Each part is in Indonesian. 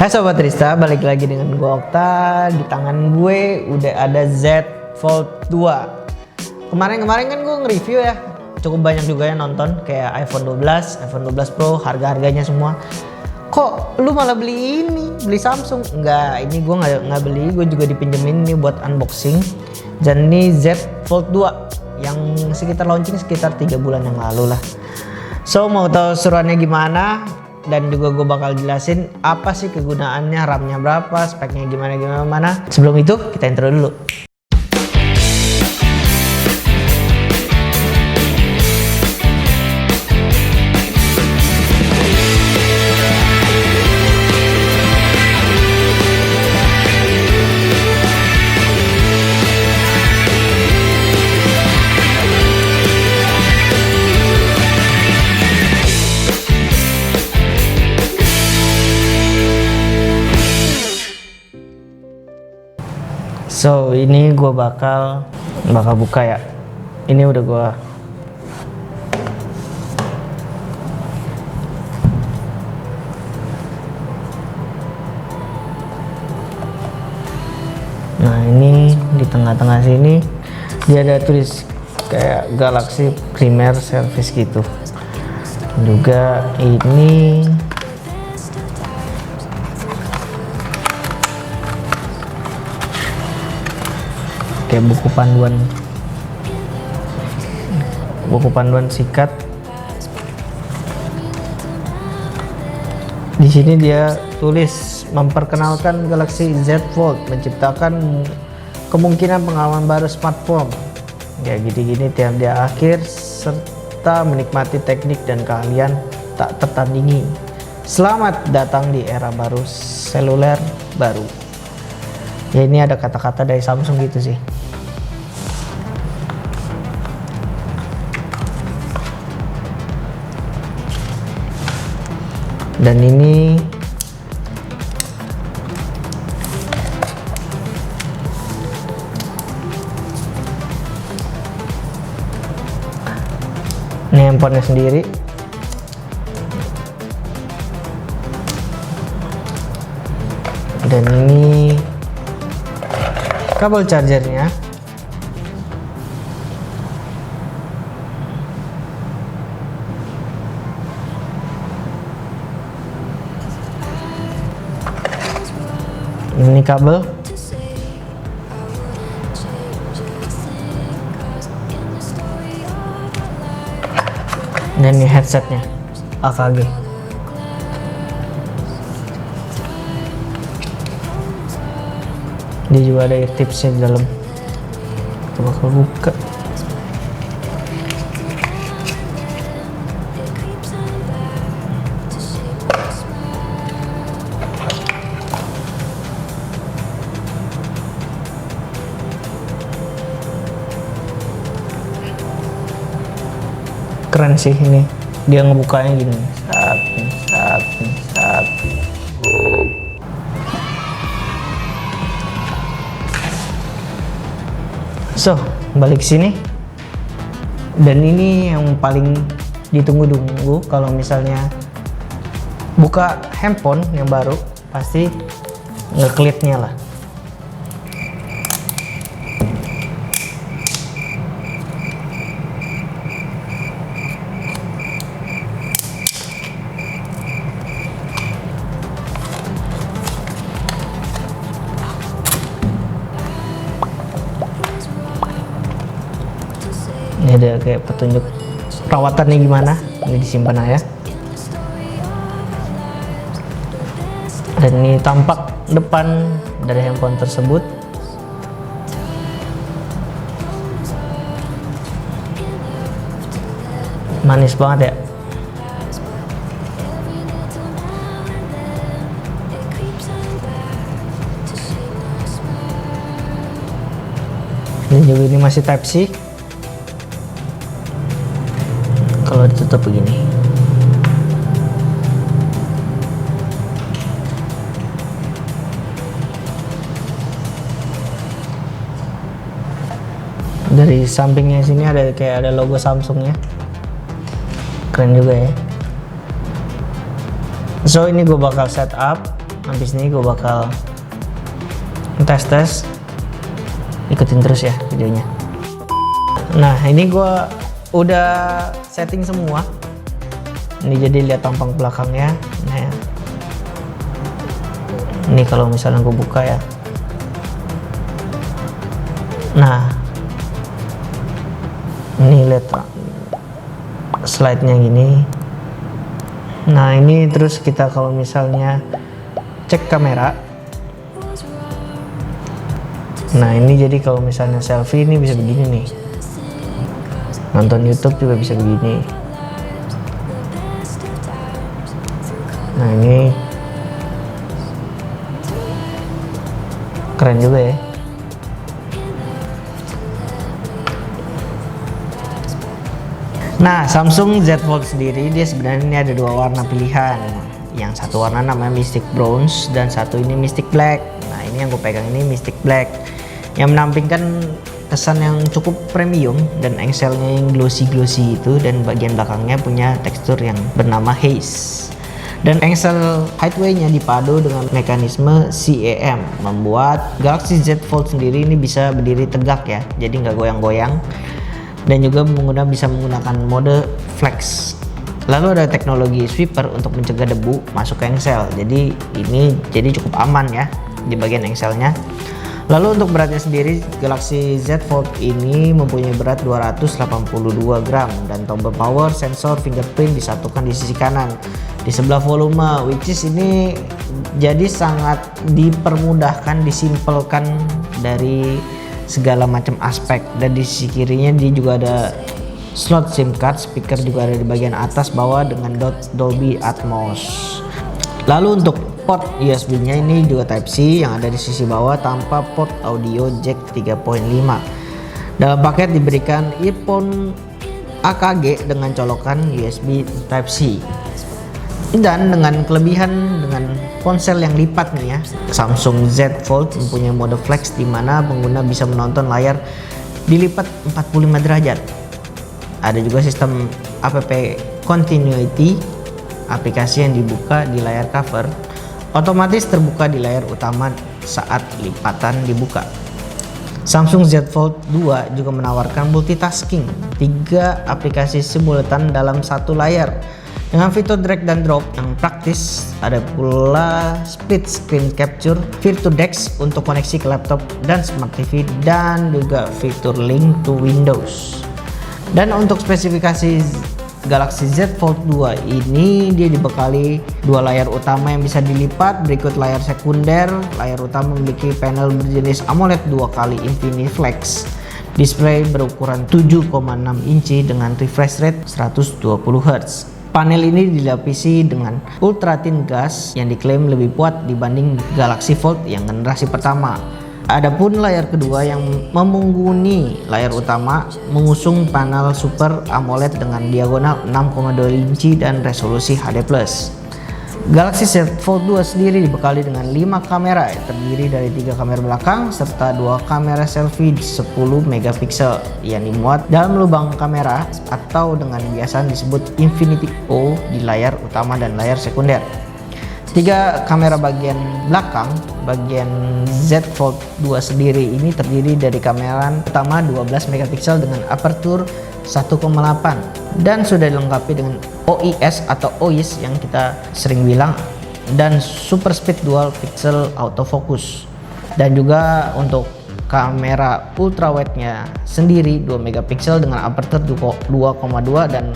Hai Sobat Rista, balik lagi dengan gue Okta. Di tangan gue udah ada Z Fold 2. Kemarin kan gue nge-review ya, cukup banyak juga yang nonton, kayak iPhone 12, iPhone 12 Pro, harga-harganya semua. Kok lu malah beli ini, beli Samsung? Enggak, ini gue nggak beli, gue juga dipinjemin nih buat unboxing. Dan ini Z Fold 2 yang sekitar launching sekitar 3 bulan yang lalu lah. So, mau tahu seruannya gimana? Dan juga gue bakal jelasin apa sih kegunaannya, RAM-nya berapa, speknya gimana. Sebelum itu kita intro dulu. So ini gue bakal buka ya. Ini udah gue nah ini di tengah-tengah sini dia ada tulis kayak Galaxy Premier Service gitu. Juga ini kayak buku panduan sikat. Di sini dia tulis memperkenalkan Galaxy Z Fold, menciptakan kemungkinan pengalaman baru smartphone. Kayak gini-gini tiap di akhir, serta menikmati teknik dan keahlian tak tertandingi. Selamat datang di era baru seluler baru. Ya ini ada kata-kata dari Samsung gitu sih. Dan ini handphonenya sendiri. Dan ini kabel chargernya. Ini kabel. Dan ini headsetnya AKG. Dia juga ada tipsnya di dalam. Kita bakal buka. Keren sih ini, dia ngebukanya gini, saat. So, balik sini. Dan ini yang paling ditunggu-tunggu kalau misalnya buka handphone yang baru, pasti ngeklipnya lah. Ini ada kayak petunjuk perawatannya gimana. Ini disimpan aja. Dan ini tampak depan dari handphone tersebut. Manis banget ya. Dan juga ini masih Type C. Kalau ditutup begini. Dari sampingnya sini ada kayak ada logo Samsungnya. Keren juga ya. So ini gue bakal setup Habis ini gue bakal tes, ikutin terus ya videonya. Nah ini gue udah setting semua. Ini jadi lihat tampang belakangnya. Nah ini kalau misalnya gue buka ya, nah ini lihat slide-nya gini. Nah ini terus kita kalau misalnya cek kamera, nah ini jadi kalau misalnya selfie ini bisa begini nih, nonton YouTube juga bisa begini. Nah ini keren juga ya. Nah Samsung Z Fold sendiri dia sebenarnya ini ada dua warna pilihan. Yang satu warna namanya Mystic Bronze dan satu ini Mystic Black. Nah ini yang gue pegang ini Mystic Black, yang menampilkan kesan yang cukup premium dan engselnya yang glossy itu, dan bagian belakangnya punya tekstur yang bernama haze. Dan engsel highway-nya dipadu dengan mekanisme CAM, membuat Galaxy Z Fold sendiri ini bisa berdiri tegak ya, jadi nggak goyang-goyang, dan juga bisa menggunakan mode flex. Lalu ada teknologi sweeper untuk mencegah debu masuk ke engsel, jadi ini cukup aman ya di bagian engselnya. Lalu untuk beratnya sendiri, Galaxy Z Fold ini mempunyai berat 282 gram dan tombol power sensor fingerprint disatukan di sisi kanan. Di sebelah volume, which is ini jadi sangat dipermudahkan, disimpelkan dari segala macam aspek. Dan di sisi kirinya dia juga ada slot SIM card, speaker juga ada di bagian atas bawah dengan Dolby Atmos. Lalu untuk port USB-nya ini juga Type-C yang ada di sisi bawah tanpa port audio jack 3.5. Dalam paket diberikan earphone AKG dengan colokan USB Type-C. Dan dengan kelebihan dengan ponsel yang lipat nih ya, Samsung Z Fold mempunyai mode flex di mana pengguna bisa menonton layar dilipat 45 derajat. Ada juga sistem app continuity, aplikasi yang dibuka di layar cover otomatis terbuka di layar utama saat lipatan dibuka. Samsung Z Fold 2 juga menawarkan multitasking, 3 aplikasi simultan dalam satu layar dengan fitur drag dan drop yang praktis. Ada pula split screen capture, Virtual Dex untuk koneksi ke laptop dan smart TV, dan juga fitur link to Windows. Dan untuk spesifikasi Galaxy Z Fold 2 ini dia dibekali 2 layar utama yang bisa dilipat, berikut layar sekunder. Layar utama memiliki panel berjenis AMOLED 2x Infinity Flex, display berukuran 7,6 inci dengan refresh rate 120 Hz. Panel ini dilapisi dengan ultra thin glass yang diklaim lebih kuat dibanding Galaxy Fold yang generasi pertama. Adapun layar kedua yang memungguni layar utama mengusung panel Super AMOLED dengan diagonal 6,2 inci dan resolusi HD+. Galaxy Z Fold 2 sendiri dibekali dengan 5 kamera yang terdiri dari 3 kamera belakang serta 2 kamera selfie 10 megapiksel yang dimuat dalam lubang kamera atau dengan biasa disebut Infinity O di layar utama dan layar sekunder. 3 kamera bagian belakang bagian Z Fold 2 sendiri ini terdiri dari kamera utama 12 megapiksel dengan aperture 1,8 dan sudah dilengkapi dengan OIS atau OIS yang kita sering bilang, dan super speed dual pixel autofocus. Dan juga untuk kamera ultra wide nya sendiri 2 megapiksel dengan aperture 2,2 dan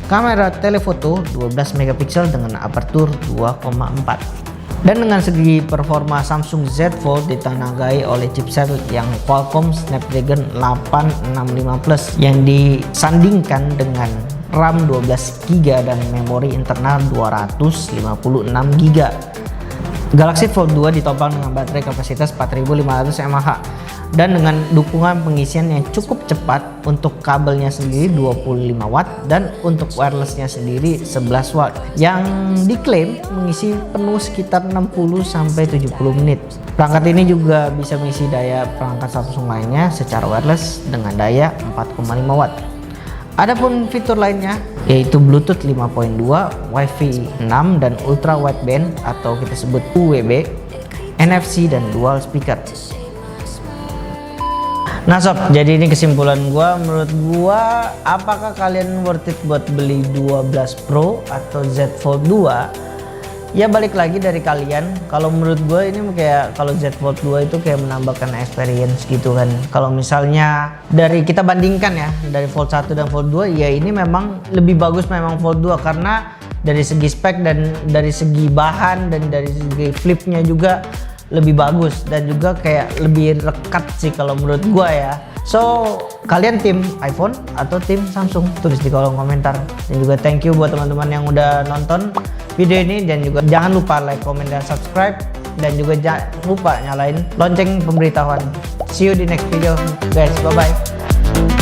kamera telefoto 12 megapiksel dengan aperture 2,4. Dan dengan segi performa, Samsung Z Fold ditenagai oleh chipset yang Qualcomm Snapdragon 865 Plus yang disandingkan dengan RAM 12GB dan memori internal 256GB. Galaxy Fold 2 ditopang dengan baterai kapasitas 4500 mAh dan dengan dukungan pengisian yang cukup cepat. Untuk kabelnya sendiri 25 watt dan untuk wirelessnya sendiri 11 watt yang diklaim mengisi penuh sekitar 60-70 menit. Perangkat ini juga bisa mengisi daya perangkat Samsung lainnya secara wireless dengan daya 4,5 watt. Adapun fitur lainnya yaitu Bluetooth 5.2, Wi-Fi 6 dan Ultra Wideband atau kita sebut UWB, NFC dan dual speaker. Nah sob, jadi ini kesimpulan gua. Menurut gua, apakah kalian worth it buat beli 12 Pro atau Z Fold 2? Ya balik lagi dari kalian. Kalau menurut gua ini kayak kalau Z Fold 2 itu kayak menambahkan experience gitu kan. Kalau misalnya dari kita bandingkan ya dari Fold 1 dan Fold 2, ya ini memang lebih bagus memang Fold 2 karena dari segi spek dan dari segi bahan dan dari segi flipnya juga lebih bagus dan juga kayak lebih rekat sih kalau menurut gua ya. So kalian tim iPhone atau tim Samsung? Tulis di kolom komentar. Dan juga thank you buat teman-teman yang udah nonton video ini, dan juga jangan lupa like, comment, dan subscribe, dan juga jangan lupa nyalain lonceng pemberitahuan. See you di next video guys, bye bye.